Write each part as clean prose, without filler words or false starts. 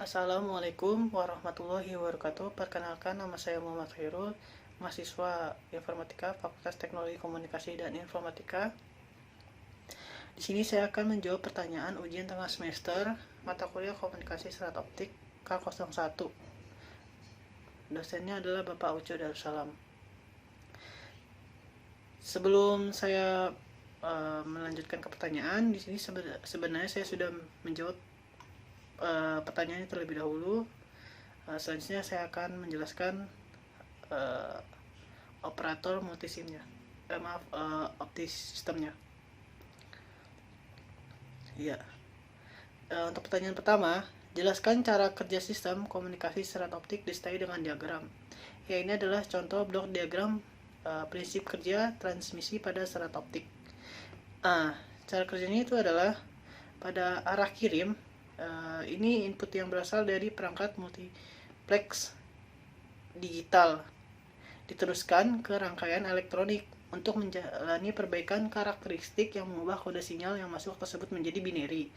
Assalamualaikum warahmatullahi wabarakatuh. Perkenalkan, nama saya Muhammad Khairul, mahasiswa Informatika Fakultas Teknologi Komunikasi dan Informatika. Di sini saya akan menjawab pertanyaan ujian tengah semester mata kuliah Komunikasi Serat Optik K01. Dosennya adalah Bapak Ucu Darussalam. Sebelum saya melanjutkan ke pertanyaan, di sini sebenarnya saya sudah menjawab pertanyaannya terlebih dahulu. Selanjutnya saya akan menjelaskan operator multisimnya, optis sistemnya. Ya. Untuk pertanyaan pertama, jelaskan cara kerja sistem komunikasi serat optik disertai dengan diagram. Ya, ini adalah contoh blok diagram prinsip kerja transmisi pada serat optik. Cara kerjanya itu adalah pada arah kirim. Ini input yang berasal dari perangkat multiplex digital diteruskan ke rangkaian elektronik untuk menjalani perbaikan karakteristik yang mengubah kode sinyal yang masuk tersebut menjadi binary.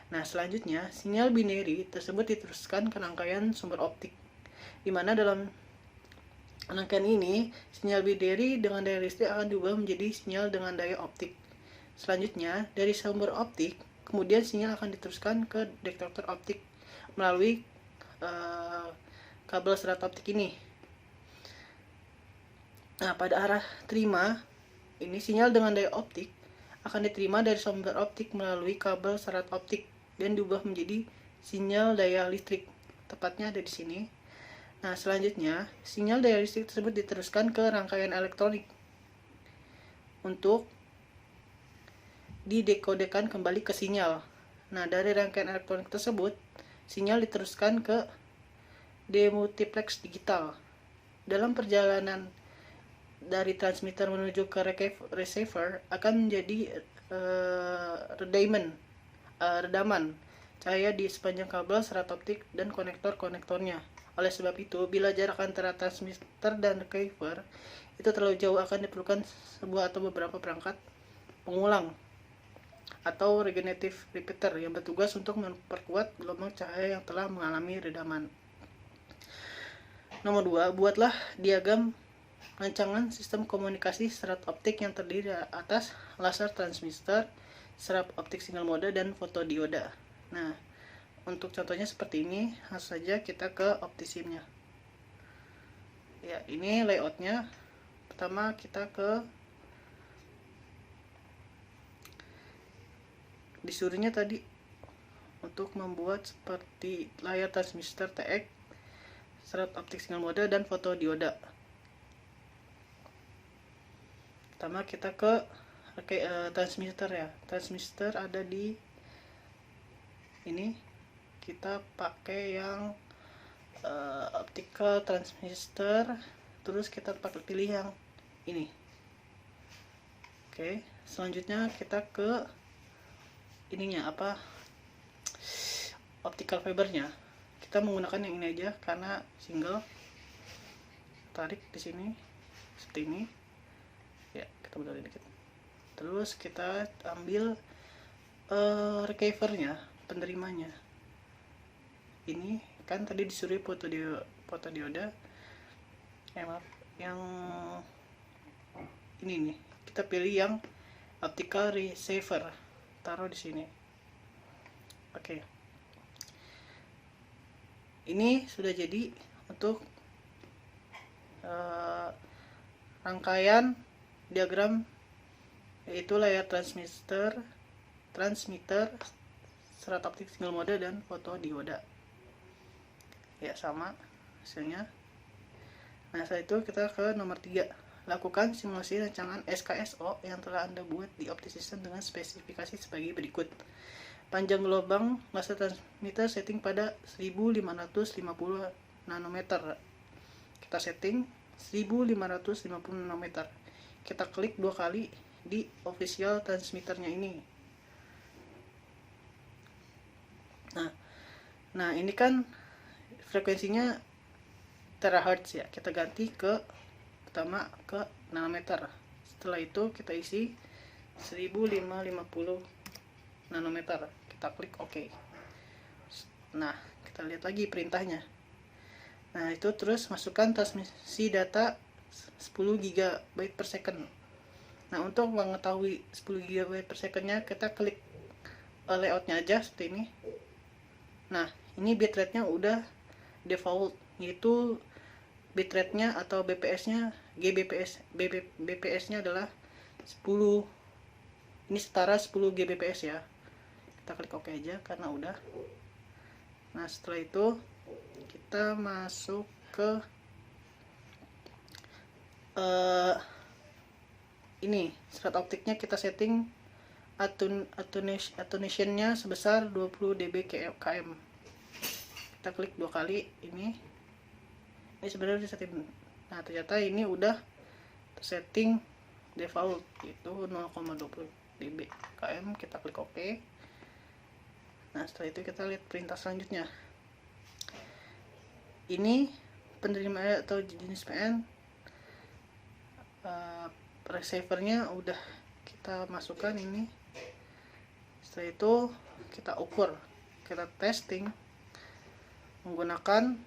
Nah, selanjutnya sinyal binary tersebut diteruskan ke rangkaian sumber optik, di mana dalam rangkaian ini sinyal binary dengan daya listrik akan diubah menjadi sinyal dengan daya optik. Selanjutnya dari sumber optik kemudian sinyal akan diteruskan ke detektor optik melalui kabel serat optik ini. Nah, pada arah terima, ini sinyal dengan daya optik akan diterima dari sumber optik melalui kabel serat optik dan diubah menjadi sinyal daya listrik. Tepatnya ada di sini. Nah, selanjutnya, sinyal daya listrik tersebut diteruskan ke rangkaian elektronik untuk didekodekan kembali ke sinyal. Nah, dari rangkaian elektronik tersebut, sinyal diteruskan ke demultiplex digital. Dalam perjalanan dari transmitter menuju ke receiver akan menjadi redaman cahaya di sepanjang kabel serat optik dan konektor-konektornya. Oleh sebab itu, bila jarak antara transmitter dan receiver itu terlalu jauh, akan diperlukan sebuah atau beberapa perangkat pengulang atau regenerative repeater yang bertugas untuk memperkuat gelombang cahaya yang telah mengalami redaman. Nomor 2, buatlah diagram rancangan sistem komunikasi serat optik yang terdiri atas laser transmitter, serat optik single mode, dan fotodioda. Nah, untuk contohnya seperti ini, langsung saja kita ke optisimnya. Ya, ini layoutnya. Pertama kita ke disuruhnya tadi untuk membuat seperti layar transmitter TX, serat optik single mode, dan fotodioda. Pertama kita ke transmitter ya. Transmitter ada di ini. Kita pakai yang optical transmitter, terus kita pilih yang ini. Oke, selanjutnya kita ke ininya optical fibernya. Kita menggunakan yang ini aja karena single. Tarik di sini seperti ini ya, kita mundur dikit. Terus kita ambil receivernya, penerimanya. Ini kan tadi disuruh fotodioda yang ini nih, kita pilih yang optical receiver, taruh di sini. Oke. Ini sudah jadi untuk rangkaian diagram, yaitu layar transmitter, serat optik single mode, dan fotodioda. Ya, sama hasilnya. Nah, setelah itu kita ke nomor 3. Lakukan simulasi rancangan SKSO yang telah Anda buat di OptiSystem dengan spesifikasi sebagai berikut. Panjang gelombang laser transmitter setting pada 1550 nanometer. Kita setting 1550 nanometer. Kita klik 2 kali di official transmitternya ini. Nah, ini kan frekuensinya terahertz ya. Kita ganti ke pertama ke nanometer. Setelah itu kita isi 1550 nanometer. Kita klik OK. Nah, kita lihat lagi perintahnya. Nah, itu terus masukkan transmisi data 10 GB per second. Nah, untuk mengetahui 10 GB per secondnya, kita klik layoutnya aja seperti ini. Nah, ini bitrate-nya udah default, yaitu bitrate-nya atau BPS-nya BPS-nya adalah 10. Ini setara 10 Gbps ya. Kita klik OK aja karena udah. Nah, setelah itu kita masuk ke ini serat optiknya, kita setting attenuation-nya sebesar 20 dB/km. Kita klik 2 kali ini sebenarnya disetting. Nah, ternyata ini udah setting default itu 0,20 dB/km. Kita klik OK. Nah, setelah itu kita lihat perintah selanjutnya. Ini penerima atau jenis PN, receivernya udah kita masukkan ini. Setelah itu kita ukur, kita testing menggunakan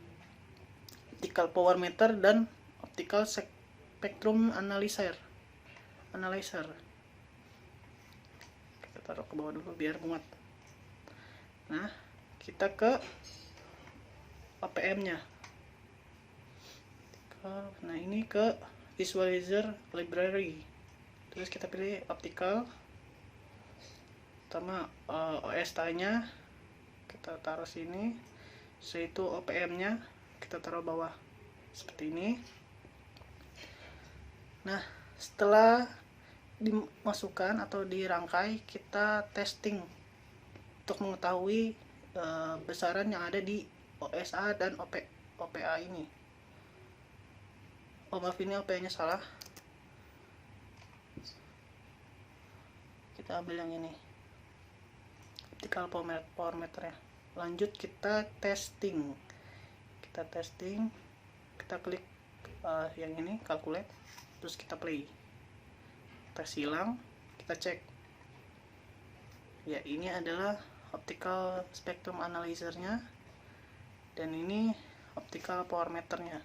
optical power meter dan optical spectrum analyzer. Kita taruh ke bawah dulu biar muat. Nah, kita ke OPM-nya. Nah, ini ke visualizer library. Terus kita pilih optical. Pertama OSTA-nya kita taruh sini. Setelah itu OPM-nya kita taruh bawah seperti ini. Nah, setelah dimasukkan atau dirangkai, kita testing untuk mengetahui besaran yang ada di OSA dan OPA ini. Oh, maaf, ini OPA-nya salah. Kita ambil yang ini, optical power meter ya. Lanjut kita testing. Kita klik yang ini, calculate, terus kita play. Kita silang, kita cek. Ya, ini adalah optical spectrum analyzer-nya dan ini optical power meter-nya.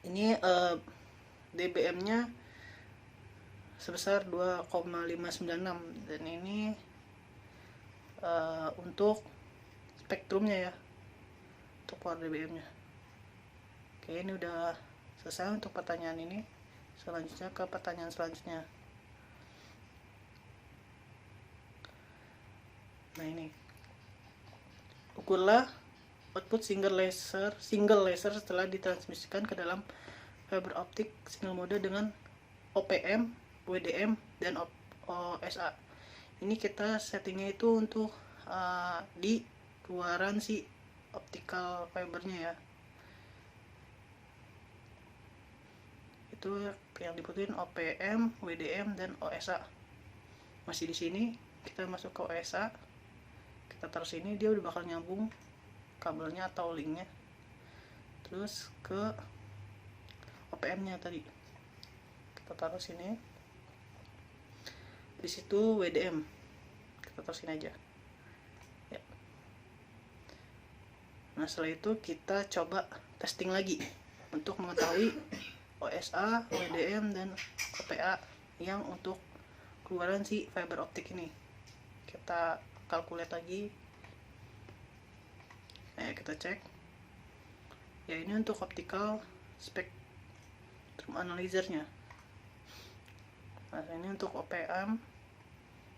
Ini dBm-nya sebesar 2,596 dan ini untuk spektrumnya ya, untuk power dBm-nya. Oke, ini udah selesai untuk pertanyaan ini. Selanjutnya ke pertanyaan selanjutnya. Nah, ini ukurlah output single laser setelah ditransmisikan ke dalam fiber optik single mode dengan OPM, WDM, dan OSA. Ini kita settingnya itu untuk di keluaran si optical fibernya ya. Itu yang dibutuhin OPM, WDM, dan OSA. Masih di sini, kita masuk ke OSA. Kita taruh sini, dia udah bakal nyambung kabelnya atau linknya. Terus ke OPM-nya tadi. Kita taruh sini. Di situ WDM. Kita taruh sini aja. Ya. Nah, setelah itu kita coba testing lagi untuk mengetahui OSA, WDM, dan OPA yang untuk keluaran si fiber optik ini. Kita calculate lagi. Nah, kita cek. Ya, ini untuk optical spectrum analyzer-nya. Nah, ini untuk OPM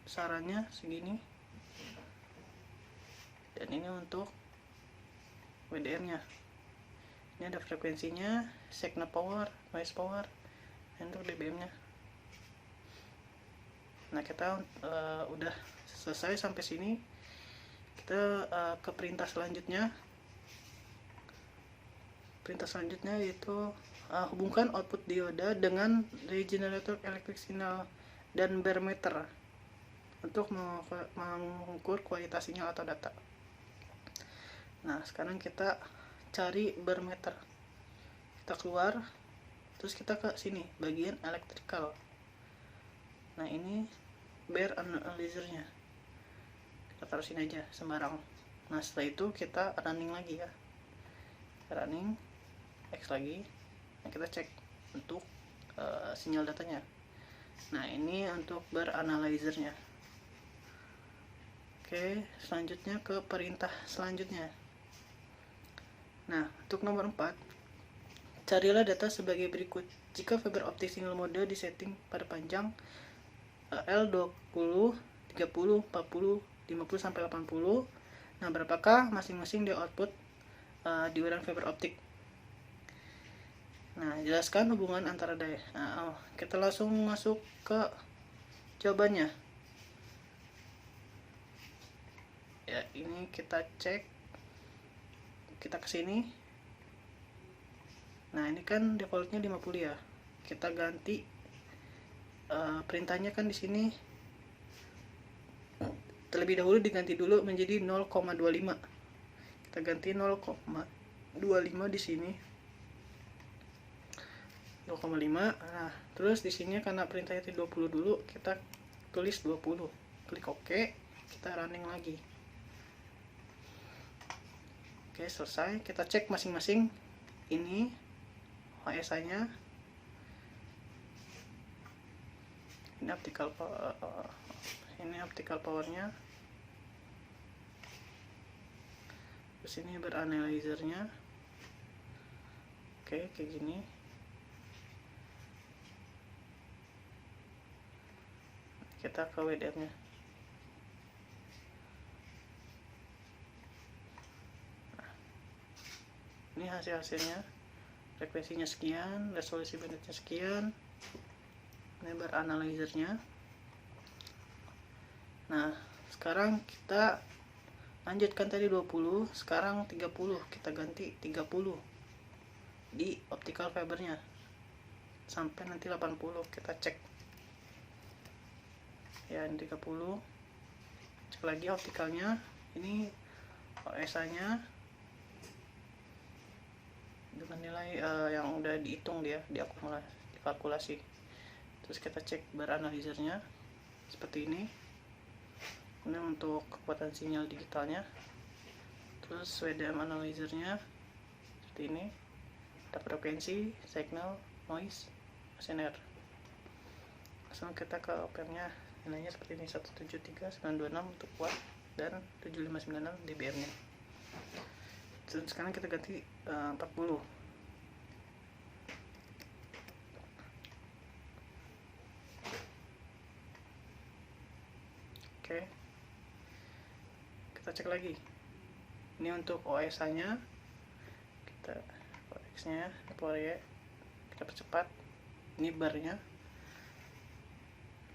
besarannya segini. Dan ini untuk WDM-nya. Ini ada frekuensinya, signal power, noise power, dan untuk dBm-nya. Nah, kita udah selesai sampai sini. Kita ke perintah selanjutnya. Perintah selanjutnya yaitu hubungkan output dioda dengan regenerator electric signal dan bar meter untuk mengukur kualitas sinyal atau data. Nah, sekarang kita cari bar meter. Kita keluar, terus kita ke sini, bagian electrical. Nah, ini bar analyzer-nya. Kita taruh sini aja sembarang. Nah setelah itu kita running lagi ya, running X lagi. Nah kita cek untuk sinyal datanya. Nah ini untuk beranalizernya. Oke, selanjutnya ke perintah selanjutnya. Nah untuk nomor 4, carilah data sebagai berikut. Jika fiber optik single mode disetting pada panjang L20, 30, 40, 50 sampai 80. Nah, berapakah masing-masing di output diuran fiber optik? Nah, jelaskan hubungan antara daya. Nah, kita langsung masuk ke jawabannya. Ya, ini kita cek. Kita ke sini. Nah, ini kan defaultnya 50 ya. Kita ganti perintahnya kan di sini. Terlebih dahulu diganti dulu menjadi 0,25. Kita ganti 0,25 di sini. 0,5. Nah, terus di sini karena perintahnya 20 dulu, kita tulis 20. Klik OK, kita running lagi. Oke, selesai. Kita cek masing-masing. Ini OSA-nya. Ini optical power-nya. Terus ini beranalizernya. Oke, kayak gini. Kita ke WDM-nya. Nah, ini hasilnya. Frekuensinya sekian, resolusi bandwidth-nya sekian. Ini beranalizernya. Nah, sekarang kita lanjutkan tadi 20, sekarang 30, kita ganti 30 di optical fibernya sampai nanti 80. Kita cek ya, ini 30. Cek lagi optikalnya, ini OSA nya dengan nilai yang udah dihitung dia, dikalkulasi. Terus kita cek beranalizernya seperti ini. Ini untuk kekuatan sinyal digitalnya. Terus WDM analyzernya seperti ini. Ada frekuensi, signal, noise, SNR. Langsung kita ke op-amp-nya. Nilainya seperti ini, 173926 untuk watt dan 7596 dBm-nya. Dan sekarang kita ganti 40. Oke. Kita cek lagi. Ini untuk OSA-nya. Kita OX-nya, power-nya kita percepat. Ini bar-nya.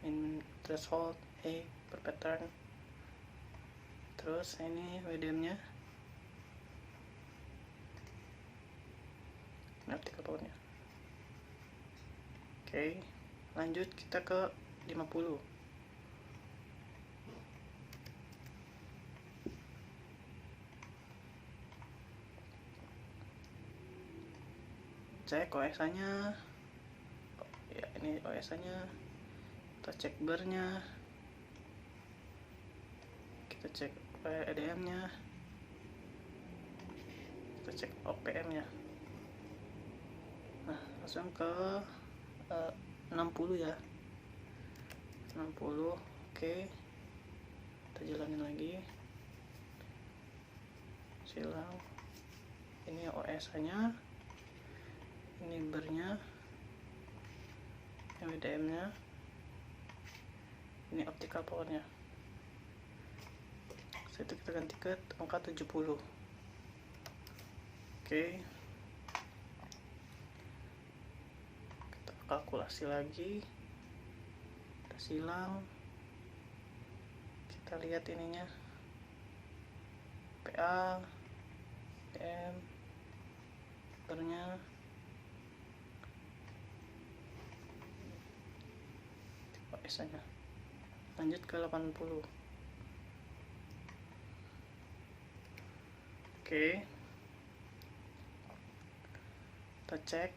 In threshold A per pattern. Terus ini WDM-nya. Ini optical power-nya. Oke, lanjut kita ke 50. Cek OSA-nya. Ya, ini OSA-nya. Kita cek bar-nya. Kita cek EDM-nya. Kita cek OPM-nya. Nah, langsung ke 60 ya. 60. Oke. Kita jalanin lagi. Silang. Ini OSA-nya. Ini bar-nya. Ini WDM-nya. Ini optical power-nya. Setelah itu kita ganti ke angka 70. Oke. Kita kalkulasi lagi. Kita silang. Kita lihat ininya. PA, DM, bar-nya. OSA-nya. Lanjut ke 80. Oke. Kita cek.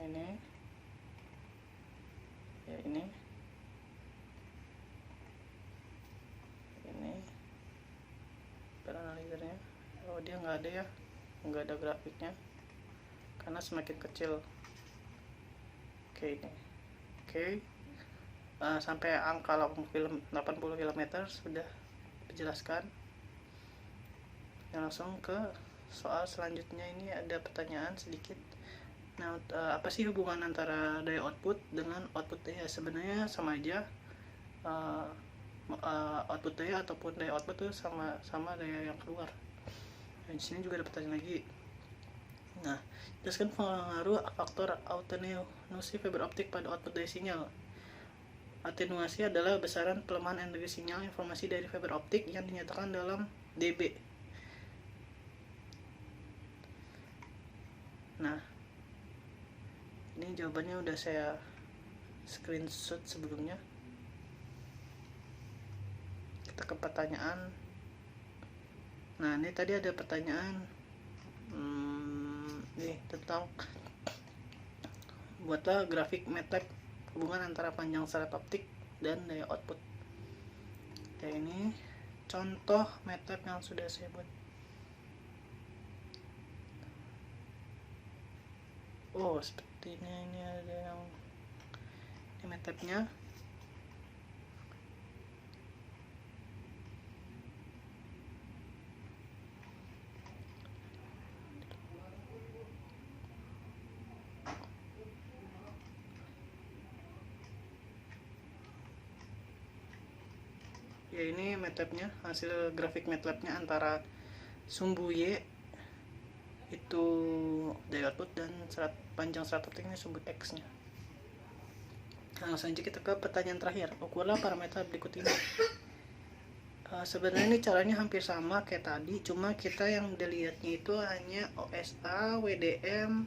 Ini. Ya, ini. oh dia nggak ada ya, nggak ada grafiknya karena semakin kecil. Oke, ini oke. Sampai angka 80 km sudah dijelaskan. Langsung ke soal selanjutnya. Ini ada pertanyaan sedikit. Nah, apa sih hubungan antara daya output dengan output daya? Sebenarnya sama aja. Output daya ataupun daya output itu sama daya yang keluar. Nah, di sini juga ada pertanyaan lagi. Nah, jelaskan pengaruh faktor atenuasi fiber optik pada output daya sinyal. Atenuasi adalah besaran pelemahan energi sinyal informasi dari fiber optik yang dinyatakan dalam dB. Nah, ini jawabannya udah saya screenshot sebelumnya. Kita ke pertanyaan. Nah, ini tadi ada pertanyaan nih tentang buatlah grafik MATLAB hubungan antara panjang seret optik dan daya output. Ya, ini contoh MATLAB yang sudah saya buat. Oh, sepertinya ini ada yang ini MATLAB-nya. Ya, ini MATLAB-nya, hasil grafik MATLAB-nya antara sumbu Y itu daya output dan panjang seret optiknya sumbu X-nya. Nah, langsung aja kita ke pertanyaan terakhir. Ukurlah parameter berikut ini. Sebenarnya ini caranya hampir sama kayak tadi, cuma kita yang dilihatnya itu hanya OSA, WDM,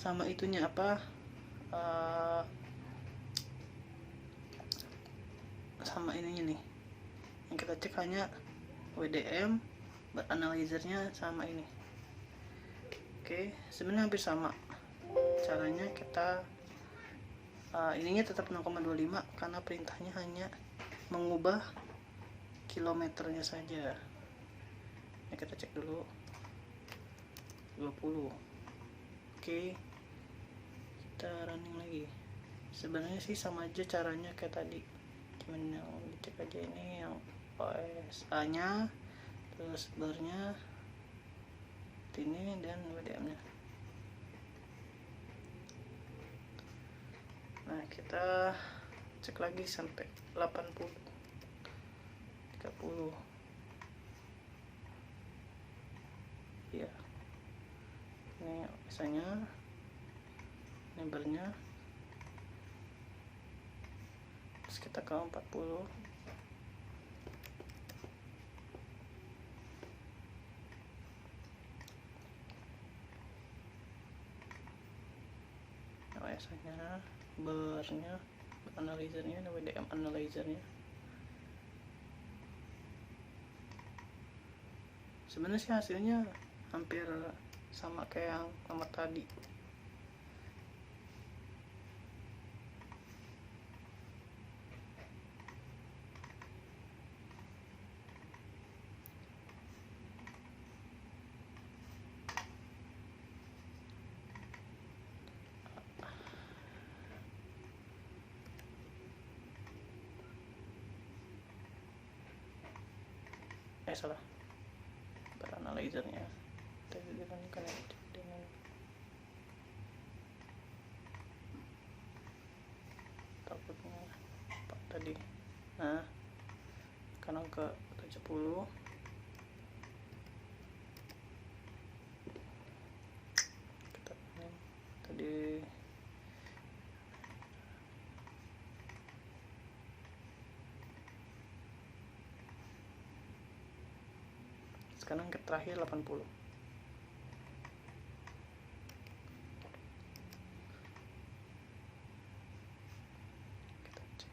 sama itunya apa, sama ininya nih yang kita cek hanya WDM, analyzernya sama ini. Oke, sebenarnya hampir sama caranya. Kita ininya tetap 0,25 karena perintahnya hanya mengubah kilometernya saja. Nah, kita cek dulu 20. Oke, kita running lagi. Sebenarnya sih sama aja caranya kayak tadi, cuman yang dicek aja ini yang OSA nya, terus barnya ini, dan WDM nya. Nah, kita cek lagi sampai 80, 30 ya. Ini biasanya numbernya, terus kita ke 40. biasanya barnya, analyzernya, WDM analyzernya. Sebenarnya sih hasilnya hampir sama kayak yang nomor tadi. Salah, beranalyzernya tadi dibandingkan dengan outputnya Pak tadi. Nah, sekarang ke 70. Kita tadi sekarang ke terakhir 80. Kita cek.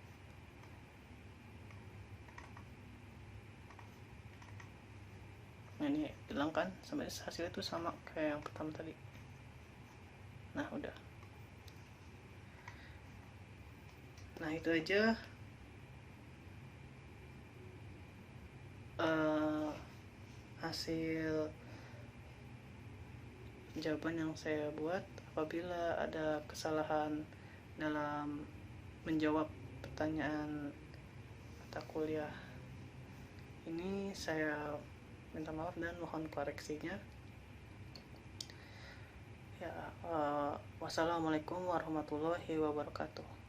Nah, ini hilang kan, sampai hasilnya itu sama kayak yang pertama tadi. Nah, udah. Nah, itu aja hasil jawaban yang saya buat. Apabila ada kesalahan dalam menjawab pertanyaan mata kuliah ini, saya minta maaf dan mohon koreksinya. Ya, wassalamualaikum warahmatullahi wabarakatuh.